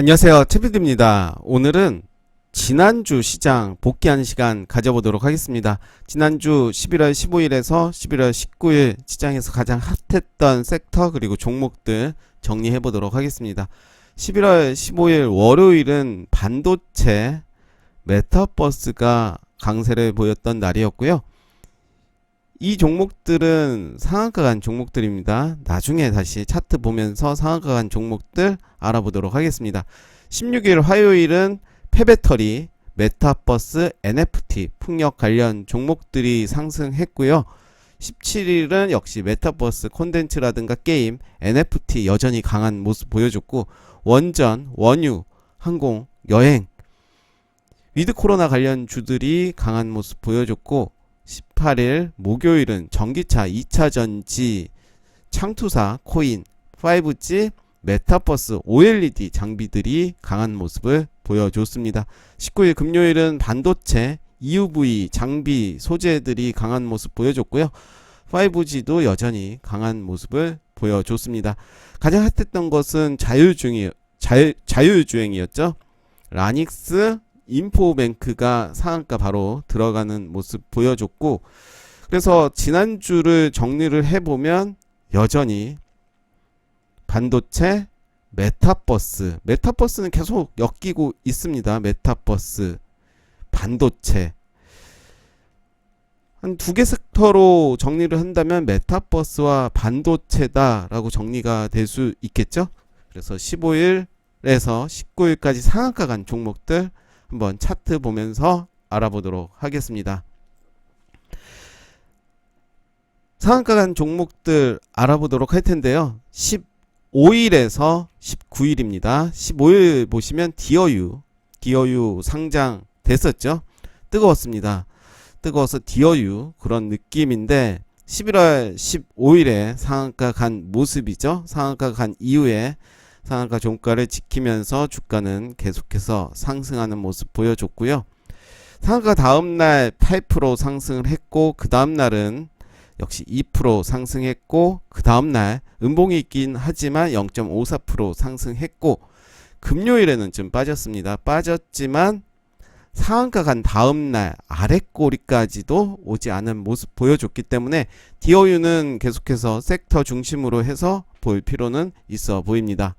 안녕하세요, 최피디입니다. 오늘은 지난주 시장 복귀하는 시간 가져보도록 하겠습니다. 지난주 11월 15일에서 11월 19일 시장에서 가장 핫했던 섹터 그리고 종목들 정리해 보도록 하겠습니다. 11월 15일 월요일은 반도체, 메타버스가 강세를 보였던 날이었고요. 이 종목들은 상한가 간 종목들입니다. 나중에 다시 차트 보면서 상한가 간 종목들 알아보도록 하겠습니다. 16일 화요일은 폐배터리, 메타버스, NFT, 풍력 관련 종목들이 상승했고요. 17일은 역시 메타버스, 콘텐츠라든가 게임, NFT 여전히 강한 모습 보여줬고, 원전, 원유, 항공, 여행, 위드 코로나 관련 주들이 강한 모습 보여줬고, 18일 목요일은 전기차 2차전지, 창투사, 코인, 5G, 메타버스, OLED 장비들이 강한 모습을 보여줬습니다. 19일 금요일은 반도체, EUV 장비 소재들이 강한 모습 보여줬고요. 5G도 여전히 강한 모습을 보여줬습니다. 가장 핫했던 것은 자율주행이었죠. 라닉스, 인포뱅크가 상한가 바로 들어가는 모습 보여줬고, 그래서 지난주를 정리를 해보면 여전히 반도체, 메타버스는 계속 엮이고 있습니다. 메타버스, 반도체 한 두 개 섹터로 정리를 한다면 메타버스와 반도체다 라고 정리가 될 수 있겠죠. 그래서 15일에서 19일까지 상한가 간 종목들 한번 차트 보면서 알아보도록 하겠습니다. 상한가 간 종목들 알아보도록 할 텐데요. 15일에서 19일입니다. 15일 보시면 디어유 상장 됐었죠. 뜨거웠습니다. 뜨거워서 디어유 그런 느낌인데 11월 15일에 상한가 간 모습이죠. 상한가 간 이후에 상한가 종가를 지키면서 주가는 계속해서 상승하는 모습 보여줬고요. 상한가 다음날 8% 상승을 했고, 그 다음날은 역시 2% 상승했고, 그 다음날 음봉이 있긴 하지만 0.54% 상승했고, 금요일에는 좀 빠졌습니다. 빠졌지만 상한가 간 다음날 아랫꼬리까지도 오지 않은 모습 보여줬기 때문에 디어유는 계속해서 섹터 중심으로 해서 볼 필요는 있어 보입니다.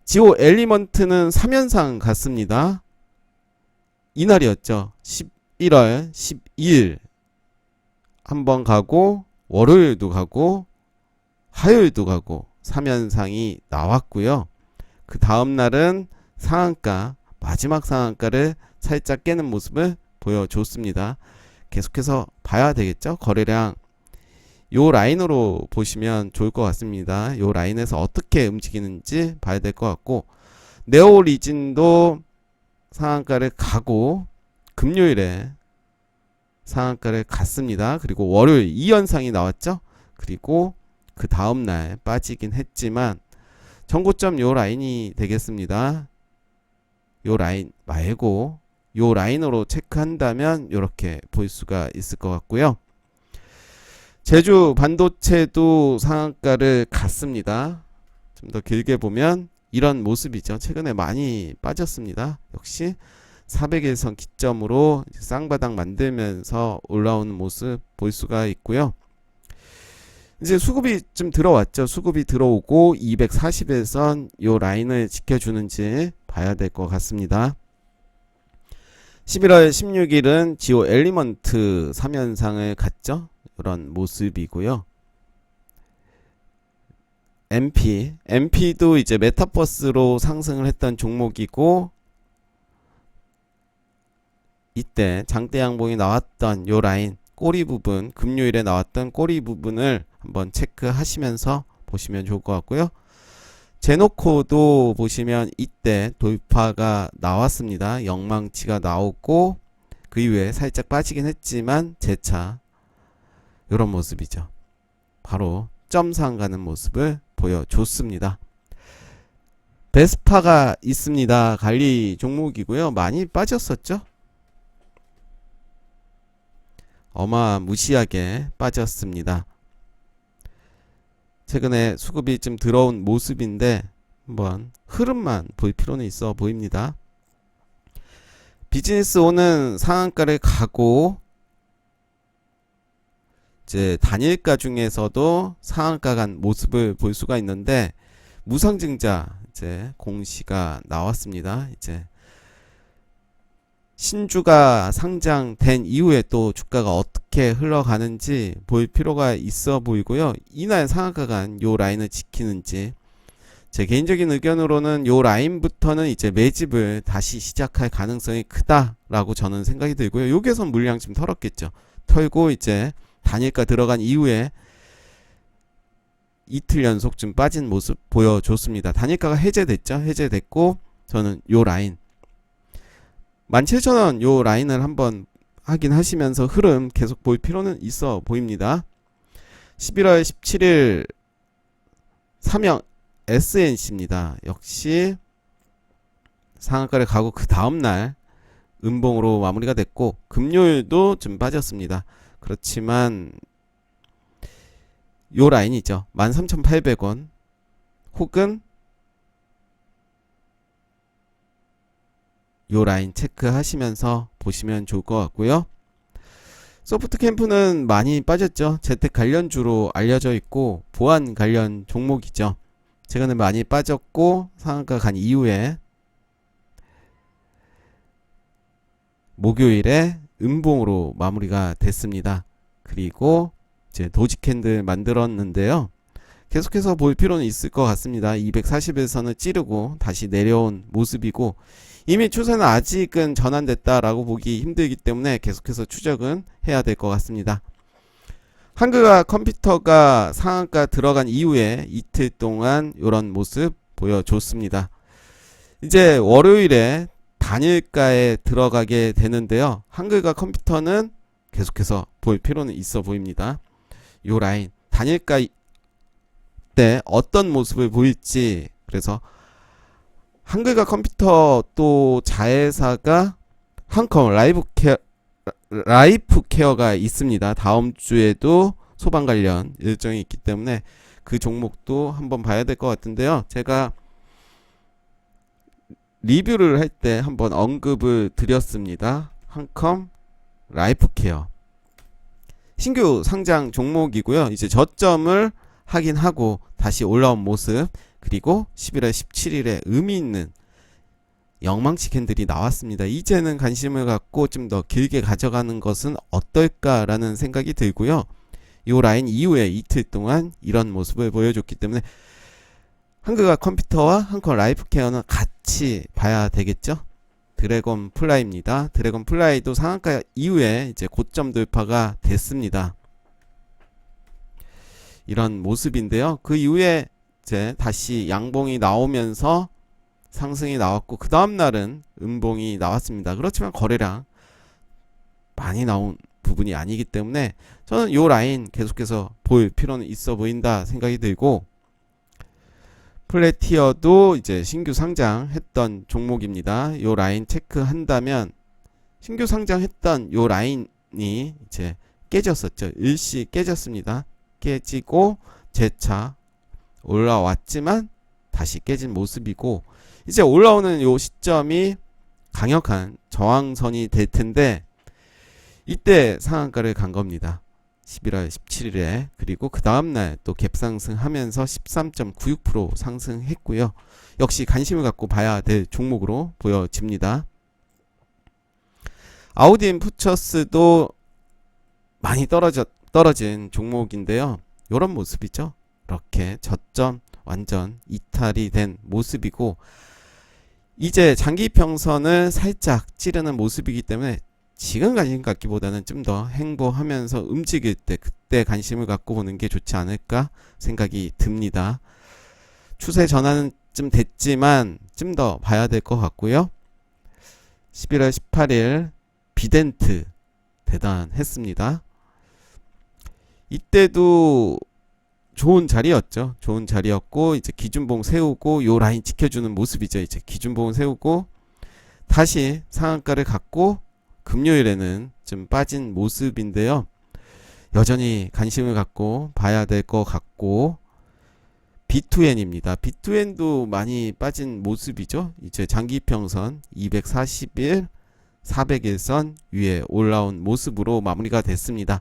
지오 엘리먼트는 3연상 갔습니다. 이날이었죠. 11월 12일 한번 가고, 월요일도 가고, 화요일도 가고 3연상이 나왔고요. 그 다음날은 상한가, 마지막 상한가를 살짝 깨는 모습을 보여줬습니다. 계속해서 봐야 되겠죠. 거래량 요 라인으로 보시면 좋을 것 같습니다. 요 라인에서 어떻게 움직이는지 봐야 될 것 같고, 네오리진도 상한가를 가고 금요일에 상한가를 갔습니다. 그리고 월요일 2연상이 나왔죠. 그리고 그 다음날 빠지긴 했지만 전고점 요 라인이 되겠습니다. 요 라인 말고 요 라인으로 체크한다면 이렇게 볼 수가 있을 것 같고요. 제주 반도체도 상한가를 갔습니다. 좀 더 길게 보면 이런 모습이죠. 최근에 많이 빠졌습니다. 역시 400일선 기점으로 쌍바닥 만들면서 올라오는 모습 볼 수가 있고요. 이제 수급이 좀 들어왔죠. 수급이 들어오고 240일선 요 라인을 지켜주는지 봐야 될 것 같습니다. 11월 16일은 지오 엘리먼트 3연상을 갔죠. 이런 모습이고요. MP도 이제 메타버스로 상승을 했던 종목이고, 이때 장대 양봉이 나왔던 요 라인 꼬리 부분, 금요일에 나왔던 꼬리 부분을 한번 체크하시면서 보시면 좋을 것 같고요. 제노코도 보시면 이때 돌파가 나왔습니다. 영망치가 나오고 그 이후에 살짝 빠지긴 했지만 재차 이런 모습이죠. 바로 점상 가는 모습을 보여줬습니다. 베스파가 있습니다. 관리 종목이고요. 많이 빠졌었죠. 어마무시하게 빠졌습니다. 최근에 수급이 좀 들어온 모습인데 한번 흐름만 볼 필요는 있어 보입니다. 비즈니스 O는 상한가를 가고 이제 단일가 중에서도 상한가 간 모습을 볼 수가 있는데, 무상증자 이제 공시가 나왔습니다. 이제 신주가 상장된 이후에 또 주가가 어떻게 흘러가는지 볼 필요가 있어 보이고요. 이날 상한가 간 요 라인을 지키는지, 제 개인적인 의견으로는 요 라인부터는 이제 매집을 다시 시작할 가능성이 크다라고 저는 생각이 들고요. 여기에서 물량 좀 털었겠죠. 털고 이제 단일가 들어간 이후에 이틀 연속 좀 빠진 모습 보여줬습니다. 단일가가 해제됐죠. 해제됐고 저는 요 라인 17,000원 요 라인을 한번 확인하시면서 흐름 계속 볼 필요는 있어 보입니다. 11월 17일 삼형 SNC입니다. 역시 상한가를 가고 그 다음날 음봉으로 마무리가 됐고, 금요일도 좀 빠졌습니다. 그렇지만 요 라인이죠. 13,800원 혹은 요 라인 체크하시면서 보시면 좋을 것 같고요. 소프트캠프는 많이 빠졌죠. 재택 관련주로 알려져 있고 보안 관련 종목이죠. 최근에 많이 빠졌고 상한가 간 이후에 목요일에 음봉으로 마무리가 됐습니다. 그리고 이제 도지 캔들 만들었는데요. 계속해서 볼 필요는 있을 것 같습니다. 240일선을 찌르고 다시 내려온 모습이고, 이미 추세는 아직은 전환됐다라고 보기 힘들기 때문에 계속해서 추적은 해야 될 것 같습니다. 한글과 컴퓨터가 상한가 들어간 이후에 이틀 동안 이런 모습 보여줬습니다. 이제 월요일에 단일가에 들어가게 되는데요. 한글과 컴퓨터는 계속해서 볼 필요는 있어 보입니다. 요 라인 단일가 때 어떤 모습을 보일지, 그래서 한글과 컴퓨터 또 자회사가 한컴 라이프 케어가 있습니다. 다음 주에도 소방 관련 일정이 있기 때문에 그 종목도 한번 봐야 될 것 같은데요. 제가 리뷰를 할 때 한번 언급을 드렸습니다. 한컴 라이프 케어 신규 상장 종목이고요. 이제 저점을 확인하고 다시 올라온 모습, 그리고 11월 17일에 의미 있는 영망치 캔들이 나왔습니다. 이제는 관심을 갖고 좀 더 길게 가져가는 것은 어떨까라는 생각이 들고요. 이 라인 이후에 이틀 동안 이런 모습을 보여줬기 때문에 한글과 컴퓨터와 한컴 라이프 케어는 같이 봐야 되겠죠. 드래곤 플라이입니다. 드래곤 플라이도 상한가 이후에 이제 고점 돌파가 됐습니다. 이런 모습인데요. 그 이후에 이제 다시 양봉이 나오면서 상승이 나왔고, 그 다음날은 음봉이 나왔습니다. 그렇지만 거래량 많이 나온 부분이 아니기 때문에 저는 요 라인 계속해서 볼 필요는 있어 보인다 생각이 들고, 플래티어도 이제 신규 상장했던 종목입니다. 요 라인 체크한다면 신규 상장했던 요 라인이 이제 깨졌었죠. 일시 깨졌습니다. 깨지고 재차 올라왔지만 다시 깨진 모습이고, 이제 올라오는 요 시점이 강력한 저항선이 될 텐데 이때 상한가를 간 겁니다. 11월 17일에. 그리고 그 다음날 또 갭상승하면서 13.96% 상승했고요. 역시 관심을 갖고 봐야 될 종목으로 보여집니다. 아우딘 푸처스도 많이 떨어진 종목인데요. 이런 모습이죠. 이렇게 저점 완전 이탈이 된 모습이고, 이제 장기평선을 살짝 찌르는 모습이기 때문에 지금 관심 갖기보다는 좀 더 행보하면서 움직일 때 그때 관심을 갖고 보는 게 좋지 않을까 생각이 듭니다. 추세 전환은 좀 됐지만 좀 더 봐야 될 것 같고요. 11월 18일 비덴트 대단했습니다. 이때도 좋은 자리였죠. 좋은 자리였고, 이제 기준봉 세우고 요 라인 지켜주는 모습이죠. 이제 기준봉 세우고 다시 상한가를 갖고 금요일에는 좀 빠진 모습인데요. 여전히 관심을 갖고 봐야 될 것 같고, B2N입니다. B2N도 많이 빠진 모습이죠. 이제 장기평선 241, 401선 위에 올라온 모습으로 마무리가 됐습니다.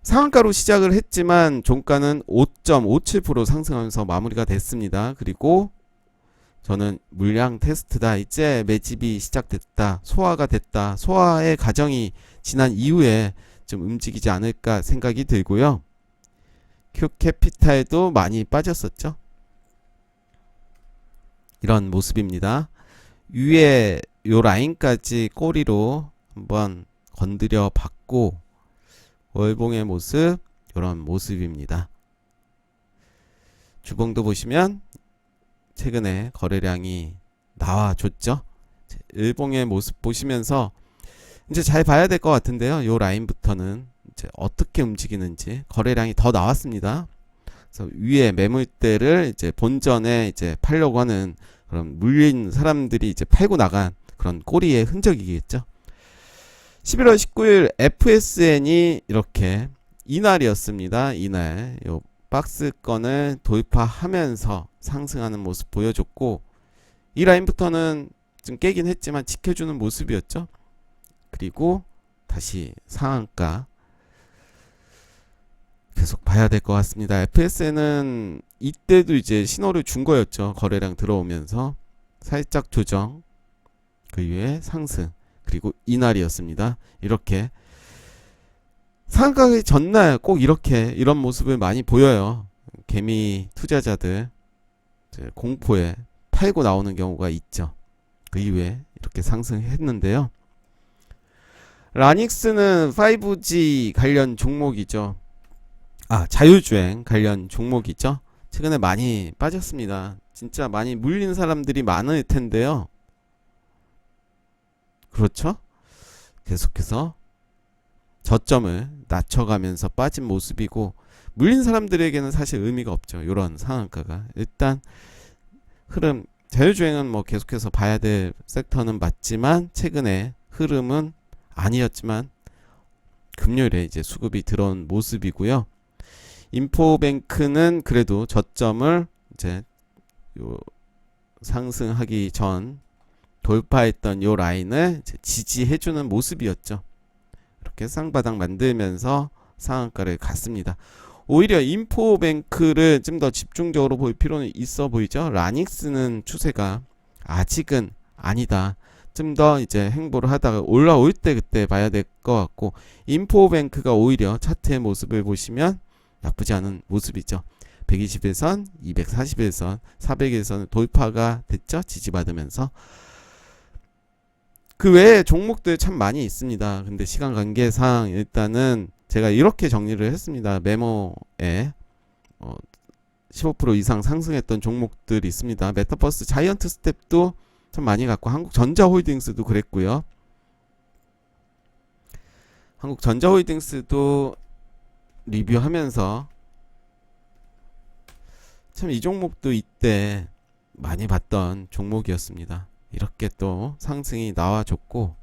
상한가로 시작을 했지만 종가는 5.57% 상승하면서 마무리가 됐습니다. 그리고 저는 물량 테스트다, 이제 매집이 시작됐다, 소화가 됐다, 소화의 과정이 지난 이후에 좀 움직이지 않을까 생각이 들고요. 큐캐피탈도 많이 빠졌었죠. 이런 모습입니다. 위에 요 라인까지 꼬리로 한번 건드려 봤고, 월봉의 모습, 이런 모습입니다. 주봉도 보시면 최근에 거래량이 나와줬죠. 일봉의 모습 보시면서 이제 잘 봐야 될 것 같은데요. 요 라인부터는 이제 어떻게 움직이는지 거래량이 더 나왔습니다. 그래서 위에 매물대를 이제 본전에 이제 팔려고 하는 그런 물린 사람들이 이제 팔고 나간 그런 꼬리의 흔적이겠죠. 11월 19일 FSN이 이렇게 이날이었습니다. 이날 요 박스권을 돌파하면서 상승하는 모습 보여줬고, 이 라인부터는 좀 깨긴 했지만 지켜주는 모습이었죠. 그리고 다시 상한가 계속 봐야 될 것 같습니다. FSN은 이때도 이제 신호를 준 거였죠. 거래량 들어오면서 살짝 조정, 그 이후에 상승, 그리고 이날이었습니다. 이렇게 상한가기 전날 꼭 이렇게 이런 모습을 많이 보여요. 개미 투자자들 공포에 팔고 나오는 경우가 있죠. 그 이후에 이렇게 상승했는데요. 라닉스는 5G 관련 종목이죠. 자율주행 관련 종목이죠. 최근에 많이 빠졌습니다. 진짜 많이 물린 사람들이 많을 텐데요. 그렇죠? 계속해서 저점을 낮춰가면서 빠진 모습이고, 물린 사람들에게는 사실 의미가 없죠. 이런 상한가가. 일단 흐름, 자율주행은 뭐 계속해서 봐야 될 섹터는 맞지만 최근에 흐름은 아니었지만 금요일에 이제 수급이 들어온 모습이고요. 인포뱅크는 그래도 저점을 이제 요 상승하기 전 돌파했던 요 라인을 이제 지지해주는 모습이었죠. 이렇게 쌍바닥 만들면서 상한가를 갔습니다. 오히려 인포뱅크를 좀 더 집중적으로 볼 필요는 있어 보이죠. 라닉스는 추세가 아직은 아니다. 좀 더 이제 행보를 하다가 올라올 때 그때 봐야 될 것 같고, 인포뱅크가 오히려 차트의 모습을 보시면 나쁘지 않은 모습이죠. 121선, 241선, 401선 돌파가 됐죠. 지지받으면서. 그 외에 종목들 참 많이 있습니다. 근데 시간 관계상 일단은 제가 이렇게 정리를 했습니다. 메모에 15% 이상 상승했던 종목들이 있습니다. 메타버스, 자이언트 스텝도 참 많이 갔고, 한국전자홀딩스도 그랬고요. 한국전자홀딩스도 리뷰하면서 참 이 종목도 이때 많이 봤던 종목이었습니다. 이렇게 또 상승이 나와줬고,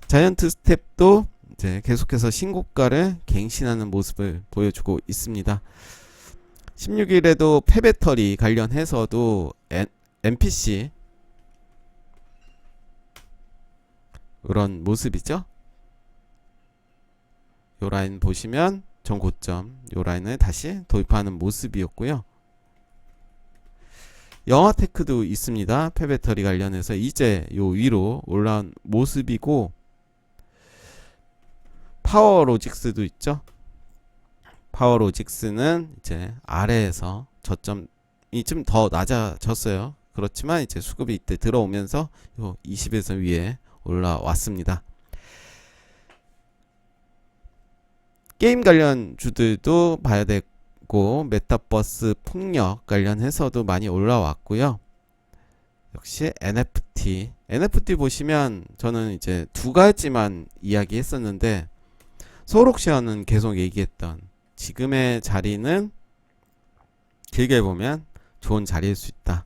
자이언트 스텝도 이제 계속해서 신고가를 갱신하는 모습을 보여주고 있습니다. 16일에도 폐배터리 관련해서도 NPC 그런 모습이죠. 요 라인 보시면 전고점 요 라인을 다시 돌파하는 모습이었고요. 영화테크도 있습니다. 폐배터리 관련해서 이제 요 위로 올라온 모습이고, 파워로직스도 있죠. 파워로직스는 이제 아래에서 저점이 좀 더 낮아졌어요. 그렇지만 이제 수급이 이때 들어오면서 요 20에서 위에 올라왔습니다. 게임 관련 주들도 봐야 되고, 메타버스 폭력 관련해서도 많이 올라왔고요. 역시 NFT 보시면 저는 이제 두 가지만 이야기했었는데, 소록시어는 계속 얘기했던 지금의 자리는 길게 보면 좋은 자리일 수 있다.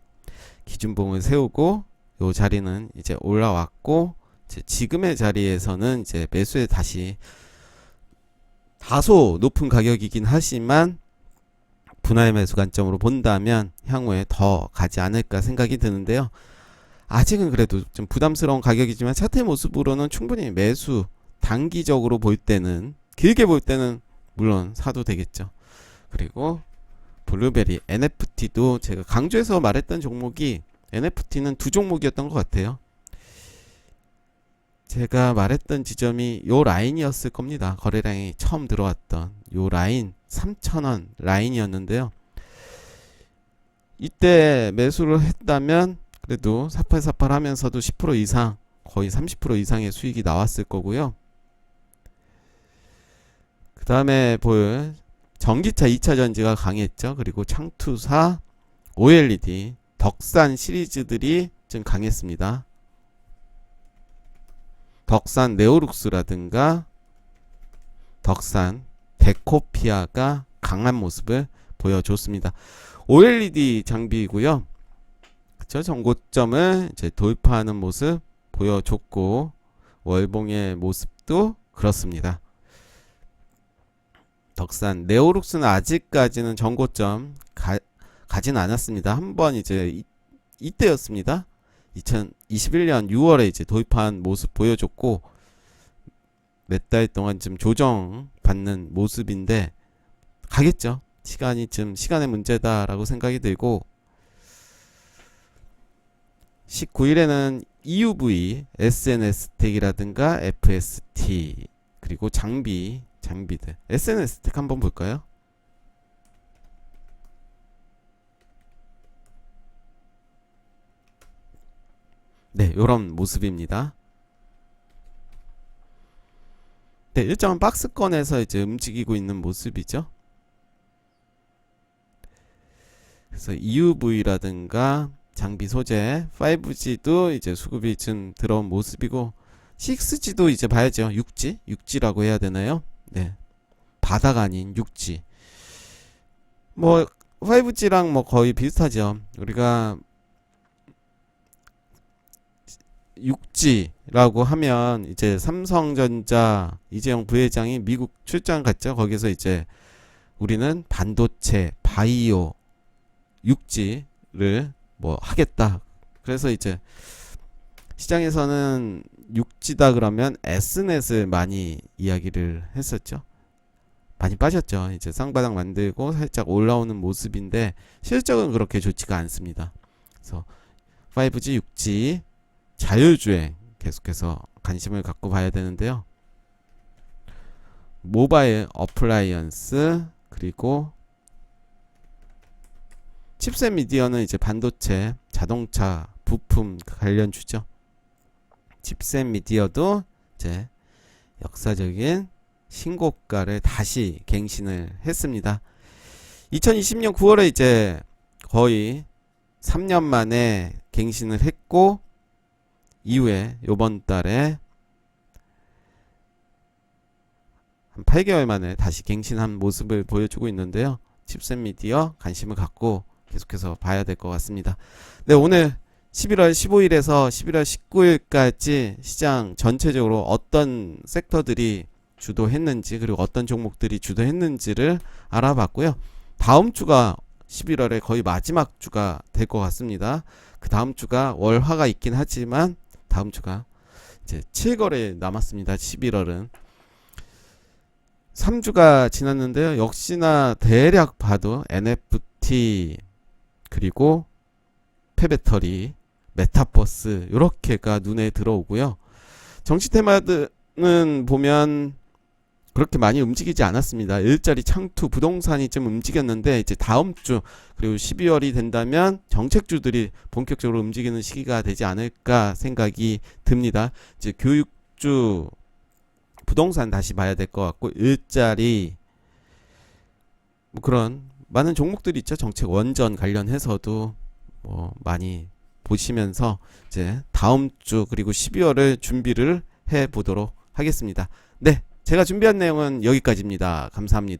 기준봉을 세우고 요 자리는 이제 올라왔고, 이제 지금의 자리에서는 이제 매수에 다시 다소 높은 가격이긴 하지만 분할 매수 관점으로 본다면 향후에 더 가지 않을까 생각이 드는데요. 아직은 그래도 좀 부담스러운 가격이지만 차트의 모습으로는 충분히 매수 단기적으로 볼 때는, 길게 볼 때는 물론 사도 되겠죠. 그리고 블루베리 NFT도 제가 강조해서 말했던 종목이 NFT는 두 종목이었던 것 같아요. 제가 말했던 지점이 요 라인이었을 겁니다. 거래량이 처음 들어왔던 요 라인 3,000원 라인이었는데요. 이때 매수를 했다면 그래도 사팔사팔 하면서도 10% 이상, 거의 30% 이상의 수익이 나왔을 거고요. 그 다음에 볼 전기차 2차 전지가 강했죠. 그리고 창투사, OLED, 덕산 시리즈들이 좀 강했습니다. 덕산 네오룩스라든가 덕산 데코피아가 강한 모습을 보여줬습니다. OLED 장비이고요. 그쵸? 전고점을 이제 돌파하는 모습 보여줬고, 월봉의 모습도 그렇습니다. 덕산 네오룩스는 아직까지는 전고점 가진 않았습니다. 한번 이제 이때였습니다. 2021년 6월에 이제 도입한 모습 보여줬고, 몇 달 동안 좀 조정받는 모습인데 가겠죠. 시간의 문제다라고 생각이 들고, 19일에는 EUV, SNS택이라든가 FST, 그리고 장비들. SNS택 한번 볼까요? 네, 요런 모습입니다. 네, 일정한 박스권에서 이제 움직이고 있는 모습이죠. 그래서 EUV라든가 장비 소재, 5G도 이제 수급이 좀 들어온 모습이고, 6G도 이제 봐야죠. 6G라고 해야 되나요? 네, 바다가 아닌 6G. 뭐 5G랑 뭐 거의 비슷하죠. 우리가 6G라고 하면 이제 삼성전자 이재용 부회장이 미국 출장 갔죠. 거기서 이제 우리는 반도체, 바이오, 6G를 뭐 하겠다. 그래서 이제 시장에서는 6G다 그러면 S넷을 많이 이야기를 했었죠. 많이 빠졌죠. 이제 쌍바닥 만들고 살짝 올라오는 모습인데 실적은 그렇게 좋지가 않습니다. 그래서 5G, 6G, 자율주행 계속해서 관심을 갖고 봐야 되는데요. 모바일 어플라이언스, 그리고 칩셋 미디어는 이제 반도체, 자동차 부품 관련주죠. 칩셋 미디어도 이제 역사적인 신고가를 다시 갱신을 했습니다. 2020년 9월에 이제 거의 3년 만에 갱신을 했고, 이후에 요번 달에 한 8개월 만에 다시 갱신한 모습을 보여주고 있는데요. 칩셋 미디어 관심을 갖고 계속해서 봐야 될 것 같습니다. 네, 오늘 11월 15일에서 11월 19일까지 시장 전체적으로 어떤 섹터들이 주도했는지, 그리고 어떤 종목들이 주도했는지를 알아봤고요. 다음 주가 11월에 거의 마지막 주가 될 것 같습니다. 그 다음 주가 월화가 있긴 하지만 다음 주가 이제 7거래 남았습니다. 11월은 3주가 지났는데요. 역시나 대략 봐도 NFT, 그리고 폐배터리, 메타버스 요렇게가 눈에 들어오고요. 정치 테마는 보면 그렇게 많이 움직이지 않았습니다. 일자리, 창투, 부동산이 좀 움직였는데, 이제 다음 주 그리고 12월이 된다면 정책주들이 본격적으로 움직이는 시기가 되지 않을까 생각이 듭니다. 이제 교육주, 부동산 다시 봐야 될 것 같고, 일자리, 뭐 그런 많은 종목들이 있죠. 정책 원전 관련해서도 뭐 많이 보시면서 이제 다음 주 그리고 12월을 준비를 해 보도록 하겠습니다. 네, 제가 준비한 내용은 여기까지입니다. 감사합니다.